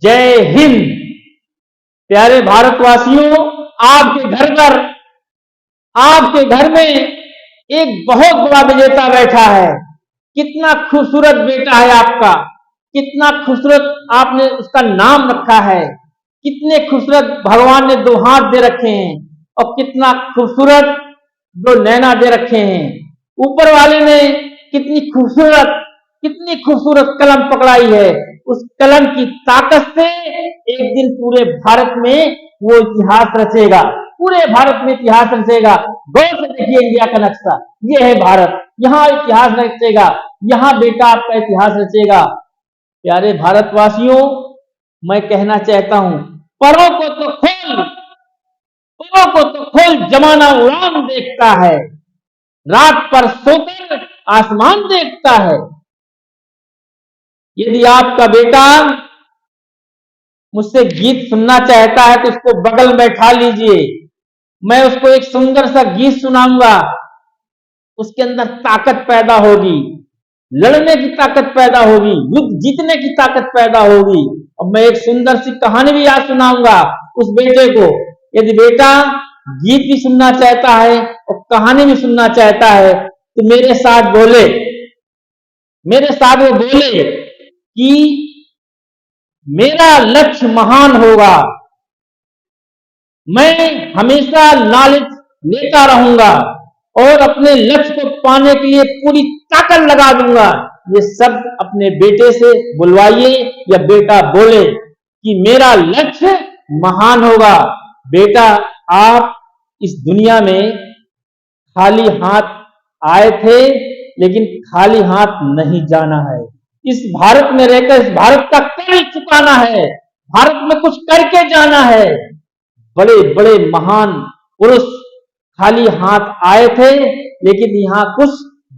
जय हिंद। प्यारे भारतवासियों, आपके घर में एक बहुत बड़ा विजेता बैठा है। कितना खूबसूरत बेटा है आपका, कितना खूबसूरत आपने उसका नाम रखा है, कितने खूबसूरत भगवान ने दो हाथ दे रखे हैं और कितना खूबसूरत दो नैना दे रखे हैं। ऊपर वाले ने कितनी खूबसूरत कलम पकड़ाई है। उस कलम की ताकत से एक दिन पूरे भारत में वो इतिहास रचेगा, पूरे भारत में इतिहास रचेगा। गौर से देखिए इंडिया का नक्शा, ये है भारत, यहाँ इतिहास रचेगा, यहाँ बेटा आपका इतिहास रचेगा। प्यारे भारतवासियों, मैं कहना चाहता हूं, परों को तो खोल, जमाना उड़ान देखता है, रात पर सोकर आसमान देखता है। यदि आपका बेटा मुझसे गीत सुनना चाहता है तो उसको बगल में बैठा लीजिए, मैं उसको एक सुंदर सा गीत सुनाऊंगा। उसके अंदर ताकत पैदा होगी, लड़ने की ताकत पैदा होगी, युद्ध जीतने की ताकत पैदा होगी। और मैं एक सुंदर सी कहानी भी आज सुनाऊंगा उस बेटे को। यदि बेटा गीत भी सुनना चाहता है और कहानी भी सुनना चाहता है तो मेरे साथ वो बोले कि मेरा लक्ष्य महान होगा, मैं हमेशा नॉलेज लेता रहूंगा और अपने लक्ष्य को पाने के लिए पूरी ताकत लगा दूंगा। ये शब्द अपने बेटे से बुलवाइए या बेटा बोले कि मेरा लक्ष्य महान होगा। बेटा, आप इस दुनिया में खाली हाथ आए थे, लेकिन खाली हाथ नहीं जाना है। इस भारत में रहकर इस भारत का कर्ज चुकाना है, भारत में कुछ करके जाना है। बड़े बड़े महान पुरुष खाली हाथ आए थे, लेकिन यहाँ कुछ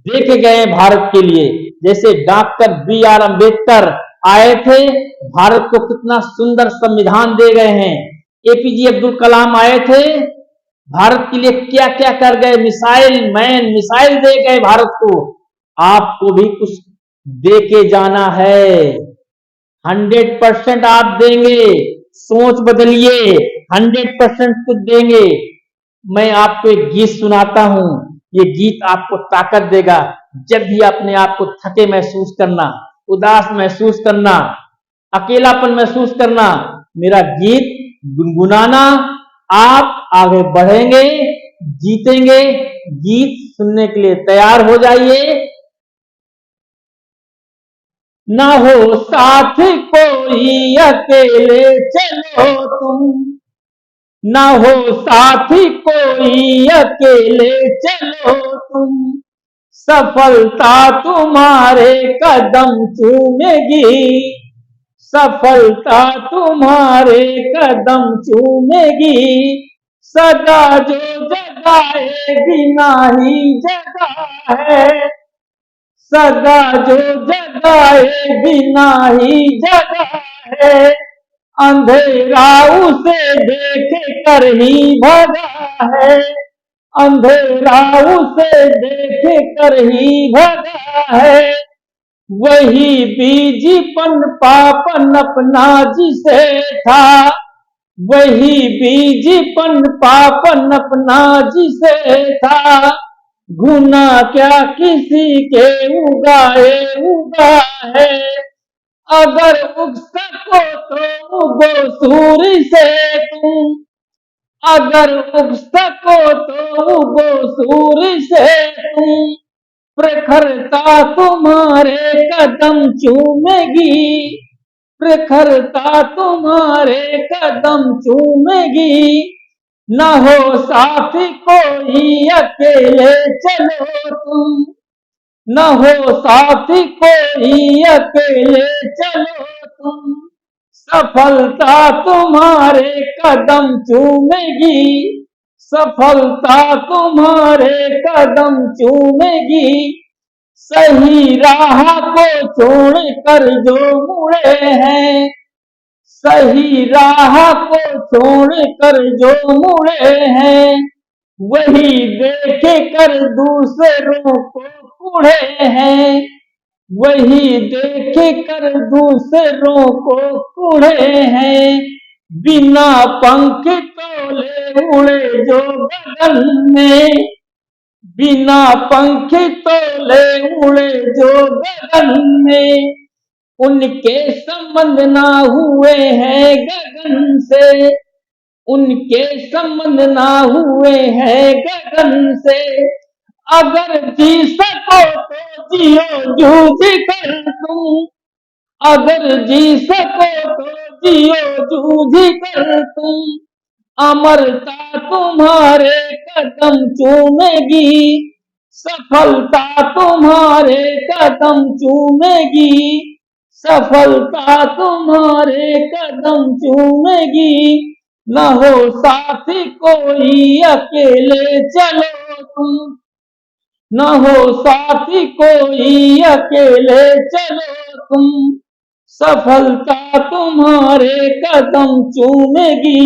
दे के गए भारत के लिए। जैसे डॉक्टर B.R. अम्बेडकर आए थे, भारत को कितना सुंदर संविधान दे गए हैं। APJ अब्दुल कलाम आए थे, भारत के लिए क्या क्या कर गए, मिसाइल दे गए भारत को। आपको भी कुछ दे के जाना है, 100% आप देंगे। सोच बदलिए, 100% कुछ देंगे। मैं आपको एक गीत सुनाता हूं, ये गीत आपको ताकत देगा। जब भी अपने आप को थके महसूस करना, उदास महसूस करना, अकेलापन महसूस करना, मेरा गीत गुनगुनाना, आप आगे बढ़ेंगे, जीतेंगे। गीत सुनने के लिए तैयार हो जाइए। ना हो साथ कोई अकेले चलो तुम, ना हो साथी कोई अकेले चलो तुम, सफलता तुम्हारे कदम चूमेगी, सफलता तुम्हारे कदम चूमेगी। सदा जो जगाएगी ना ही जगा है, सदा जो जगाएगी ना ही जगा है। अंधेरा उसे देख कर ही भगा है, अंधेरा उसे देख कर ही भगा है। वही बीजीपन पापन अपना जिसे था, वही बीजीपन पापन अपना जिसे था। गुना क्या किसी के उगा है, अगर उग सको तो उगो सूर्य से तुम, अगर उग सको तो उगो सूर्य से तुम। प्रखरता तुम्हारे कदम चूमेगी, प्रखरता तुम्हारे कदम चूमेगी। न हो साथी कोई अकेले चलो तुम, न हो साथी कोई अकेले चलो तुम। सफलता तुम्हारे कदम चूमेगी, सफलता तुम्हारे कदम चूमेगी। सही राह को छोड़कर जो मुड़े हैं, सही राह को छोड़कर जो मुड़े हैं, वही देख कर दूसरों को कूड़े हैं, वही देख कर दूसरों को कूड़े हैं, बिना पंख तोले उड़े जो गगन में, बिना पंख तोले उड़े जो गगन में, उनके संबंध ना हुए हैं गगन से, उनके संबंध ना हुए हैं गगन से। अगर जी सको तो जियो जूझ कर तुम, अगर जी सको तो जियो जूझ कर तुम, अमरता तुम्हारे कदम चूमेगी, सफलता तुम्हारे कदम चूमेगी, सफलता तुम्हारे कदम चूमेगी। न हो साथी कोई अकेले चलो तुम, न हो साथी कोई अकेले चलो तुम, सफलता तुम्हारे कदम चूमेगी।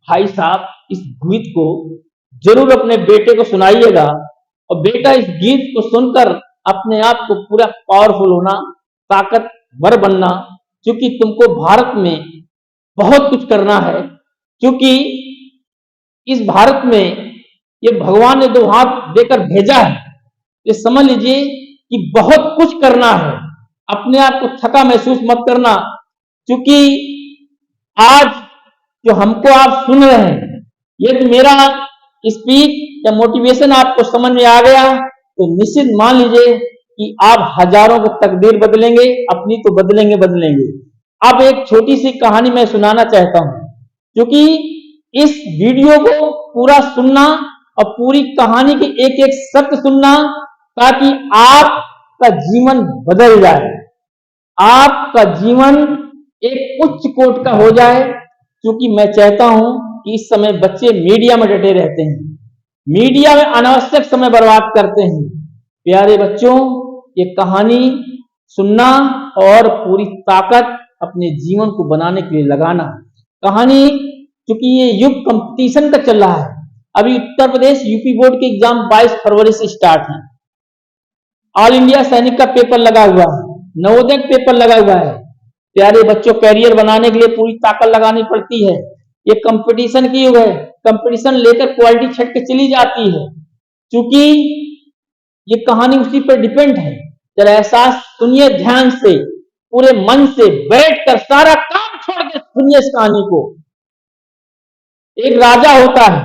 भाई साहब, इस गीत को जरूर अपने बेटे को सुनाइएगा, और बेटा इस गीत को सुनकर अपने आप को पूरा पावरफुल होना, ताकतवर बनना, क्योंकि तुमको भारत में बहुत कुछ करना है। क्योंकि इस भारत में ये भगवान ने 2 हाथ देकर भेजा है, ये समझ लीजिए कि बहुत कुछ करना है। अपने आप को थका महसूस मत करना, क्योंकि आज जो हमको आप सुन रहे हैं, यदि मेरा स्पीच या मोटिवेशन आपको समझ में आ गया तो निश्चित मान लीजिए कि आप हजारों की तकदीर बदलेंगे, अपनी तो बदलेंगे बदलेंगे। अब एक छोटी सी कहानी मैं सुनाना चाहता हूं, क्योंकि इस वीडियो को पूरा सुनना और पूरी कहानी के एक एक शब्द सुनना, ताकि आपका जीवन बदल जाए, आपका जीवन एक उच्च कोट का हो जाए। क्योंकि मैं चाहता हूं कि इस समय बच्चे मीडिया में डटे रहते हैं, मीडिया में अनावश्यक समय बर्बाद करते हैं। प्यारे बच्चों, ये कहानी सुनना और पूरी ताकत अपने जीवन को बनाने के लिए लगाना। कहानी, क्योंकि ये युग कंपटीशन का चल रहा है, अभी उत्तर प्रदेश यूपी बोर्ड के एग्जाम 22 फरवरी से स्टार्ट है। ऑल इंडिया सैनिक का पेपर लगा हुआ है, नवोदय पेपर लगा हुआ है। प्यारे बच्चों, कैरियर बनाने के लिए पूरी ताकत लगानी पड़ती है। ये कंपटीशन की युग है, कंपटीशन लेकर क्वालिटी छट के चली जाती है। क्योंकि ये कहानी उसी पर डिपेंड है। जरा एहसास सुनिए ध्यान से, पूरे मन से बैठकर सारा काम छोड़ के सुनिए इस कहानी को। एक राजा होता है,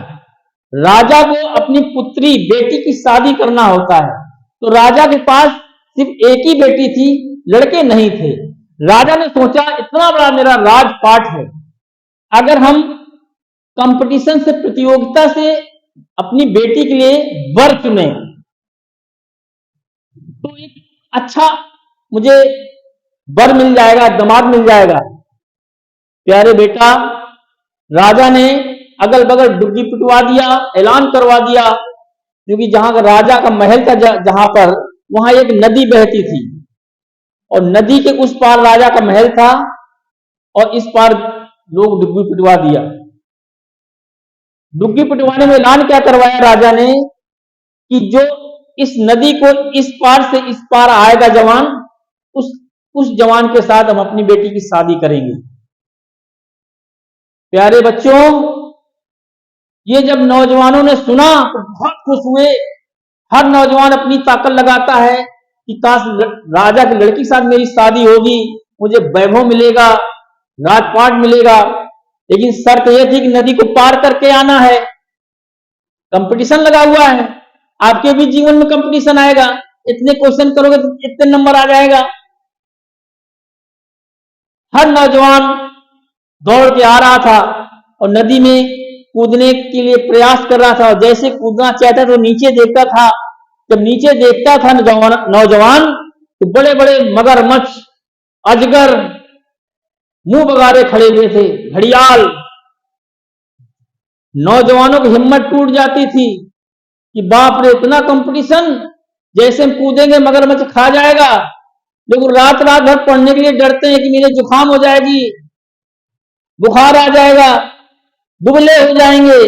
राजा को अपनी पुत्री बेटी की शादी करना होता है। तो राजा के पास सिर्फ एक ही बेटी थी, लड़के नहीं थे। राजा ने सोचा, इतना बड़ा मेरा राजपाट है, अगर हम कंपटीशन से, प्रतियोगिता से अपनी बेटी के लिए वर चुने तो एक अच्छा मुझे वर मिल जाएगा, दामाद मिल जाएगा। प्यारे बेटा, राजा ने अगल बगल डुग्गी पिटवा दिया, ऐलान करवा दिया, क्योंकि जहां का राजा का महल था, जहां पर, वहां एक नदी बहती थी, और नदी के उस पार राजा का महल था, और इस पार लोग डुग्गी पिटवा दिया। डुग्गी पिटवाने में ऐलान क्या करवाया राजा ने कि जो इस नदी को इस पार से इस पार आएगा जवान, उस जवान के साथ हम अपनी बेटी की शादी करेंगे। प्यारे बच्चों, ये जब नौजवानों ने सुना तो बहुत खुश हुए। हर नौजवान अपनी ताकत लगाता है कि काश राजा की लड़की के साथ मेरी शादी होगी, मुझे वैभव मिलेगा, राजपाट मिलेगा। लेकिन शर्त यह थी कि नदी को पार करके आना है। कंपटीशन लगा हुआ है, आपके भी जीवन में कंपटीशन आएगा, इतने क्वेश्चन करोगे तो इतने नंबर आ जाएगा। हर नौजवान दौड़ के आ रहा था और नदी में कूदने के लिए प्रयास कर रहा था, और जैसे कूदना चाहता तो नीचे देखता था। जब नीचे देखता था नौजवान तो बड़े बड़े मगरमच्छ, अजगर, मुंह बगारे खड़े हुए थे, घड़ियाल। नौजवानों की हिम्मत टूट जाती थी कि बाप रे, इतना कंपटीशन, जैसे हम कूदेंगे मगरमच्छ खा जाएगा। लोग रात रात भर पढ़ने के लिए डरते हैं कि मेरे जुकाम हो जाएगी, बुखार आ जाएगा, दुबले हो जाएंगे।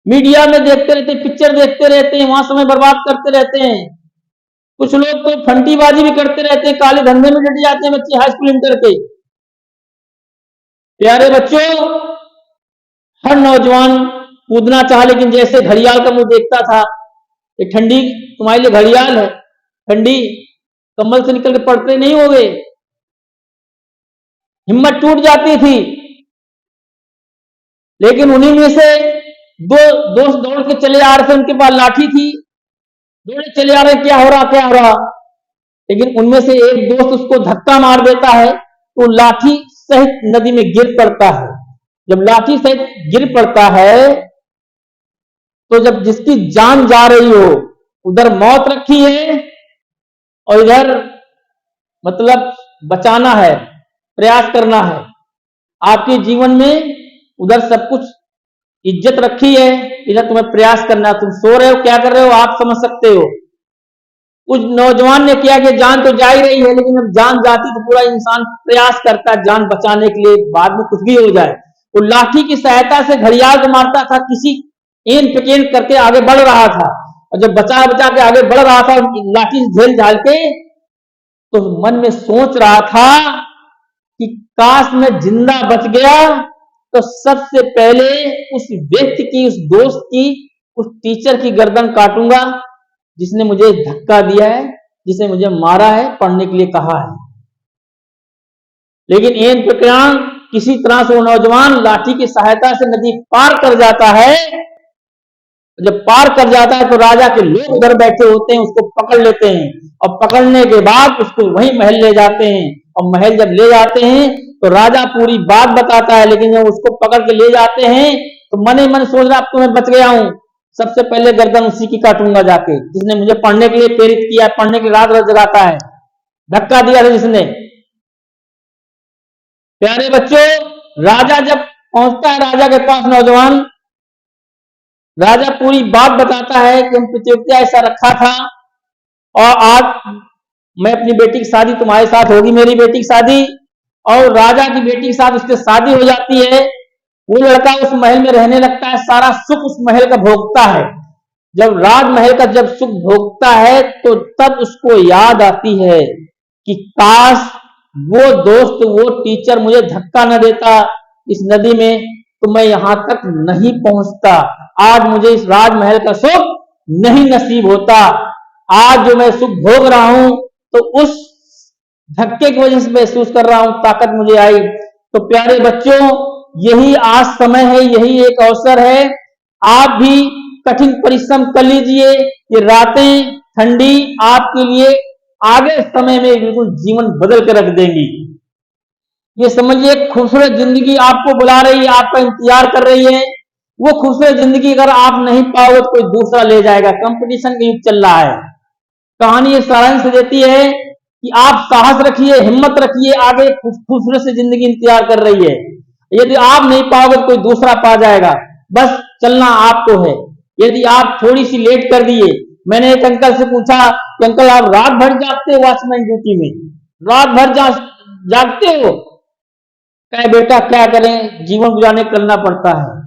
मीडिया में देखते रहते हैं, पिक्चर देखते रहते हैं, वहां समय बर्बाद करते रहते हैं। कुछ लोग तो फंटीबाजी भी करते रहते हैं, काले धंधे में डट जाते हैं बच्चे हाई स्कूल इंटर के। प्यारे बच्चों, हर नौजवान कूदना चाहा, लेकिन जैसे घड़ियाल का मुंह देखता था, ये ठंडी तुम्हारे लिए घड़ियाल है, ठंडी कम्बल से निकल के पड़ते नहीं होगे, हिम्मत टूट जाती थी। लेकिन उन्हीं में से दो दोस्त दौड़ के चले आ रहे थे, उनके पास लाठी थी, दौड़े चले आ रहे, क्या हो रहा क्या हो रहा। लेकिन उनमें से एक दोस्त उसको धक्का मार देता है, तो लाठी सहित नदी में गिर पड़ता है। जब लाठी सहित गिर पड़ता है, तो जब जिसकी जान जा रही हो, उधर मौत रखी है और इधर मतलब बचाना है, प्रयास करना है। आपके जीवन में उधर सब कुछ इज्जत रखी है, इधर तुम्हें प्रयास करना है। तुम सो रहे हो, क्या कर रहे हो आप समझ सकते हो। उस नौजवान ने किया कि जान तो जा ही रही है, लेकिन जब जान जाती तो पूरा इंसान प्रयास करता है जान बचाने के लिए, बाद में कुछ भी हो जाए। वो लाठी की सहायता से घड़ियाल को मारता था, किसी एन पेकेन करके आगे बढ़ रहा था, और जब बचा बचा के आगे बढ़ रहा था लाठी झेल झाल के, तो मन में सोच रहा था कि काश मैं जिंदा बच गया तो सबसे पहले उस व्यक्ति की, उस दोस्त की, उस टीचर की गर्दन काटूंगा जिसने मुझे धक्का दिया है, जिसने मुझे मारा है, पढ़ने के लिए कहा है। लेकिन एन प्रक्रिया किसी तरह से वो नौजवान लाठी की सहायता से नदी पार कर जाता है। जब पार कर जाता है तो राजा के लोग उधर बैठे होते हैं, उसको पकड़ लेते हैं, और पकड़ने के बाद उसको वहीं महल ले जाते हैं। और महल जब ले जाते हैं तो राजा पूरी बात बताता है, लेकिन जब उसको पकड़ के ले जाते हैं तो मन ही मन सोच रहा अब तो मैं बच गया हूं, सबसे पहले गर्दन उसी की काटूंगा जाके, जिसने मुझे पढ़ने के लिए प्रेरित किया, पढ़ने की रात रात जगाता है, धक्का दिया था जिसने। प्यारे बच्चों, राजा जब पहुंचता है राजा के पास नौजवान, राजा पूरी बात बताता है कि हम प्रतियोगिता ऐसा रखा था और आज मैं अपनी बेटी की शादी तुम्हारे साथ होगी, मेरी बेटी की शादी, और राजा की बेटी के साथ उसकी शादी हो जाती है। वो लड़का उस महल में रहने लगता है, सारा सुख उस महल का भोगता है। जब राजमहल का जब सुख भोगता है तो तब उसको याद आती है कि काश वो दोस्त, वो टीचर मुझे धक्का न देता इस नदी में, तो मैं यहां तक नहीं पहुंचता, आज मुझे इस राजमहल का सुख नहीं नसीब होता। आज जो मैं सुख भोग रहा हूं तो उस धक्के की वजह से महसूस कर रहा हूं, ताकत मुझे आई। तो प्यारे बच्चों, यही आज समय है, यही एक अवसर है। आप भी कठिन परिश्रम कर लीजिए, ये रातें ठंडी आपके लिए आगे समय में बिल्कुल जीवन बदल के रख देंगी। ये समझिए खूबसूरत जिंदगी आपको बुला रही है, आपका इंतजार कर रही है। वो खूबसूरत जिंदगी अगर आप नहीं पाओगे तो कोई दूसरा ले जाएगा। कंपटीशन का युग चल रहा है। कहानी ये सारांश देती है कि आप साहस रखिए, हिम्मत रखिए, आगे खूबसूरत से जिंदगी इंतजार कर रही है। यदि आप नहीं पाओगे तो कोई दूसरा पा जाएगा, बस चलना आपको है। यदि आप थोड़ी सी लेट कर दिए, मैंने एक अंकल से पूछा कि अंकल आप रात भर जागते हो वॉचमैन ड्यूटी में, रात भर जागते हो? कहे बेटा क्या करें, जीवन गुजारने करना पड़ता है।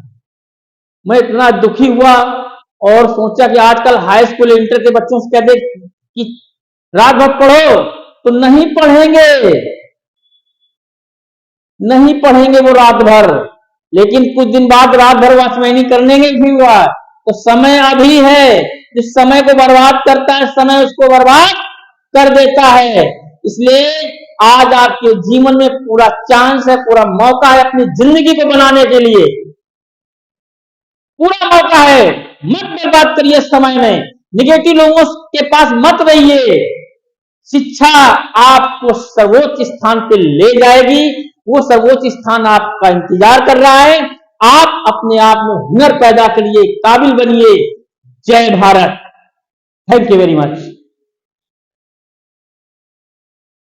मैं इतना दुखी हुआ और सोचा कि आजकल हाई स्कूल इंटर के बच्चों से कह दे कि रात भर पढ़ो, तो नहीं पढ़ेंगे, नहीं पढ़ेंगे वो रात भर। लेकिन कुछ दिन बाद रात भर वॉचमैनी करने में भी हुआ। तो समय अभी है, जिस समय को बर्बाद करता है समय उसको बर्बाद कर देता है। इसलिए आज आपके जीवन में पूरा चांस है, पूरा मौका है अपनी जिंदगी को बनाने के लिए, पूरा मौका है। मत बर्बाद करिए समय में, निगेटिव लोगों के पास मत रहिए। शिक्षा आपको सर्वोच्च स्थान पे ले जाएगी, वो सर्वोच्च स्थान आपका इंतजार कर रहा है। आप अपने आप में हुनर पैदा करिए, काबिल बनिए। जय Bharat. Thank you very much.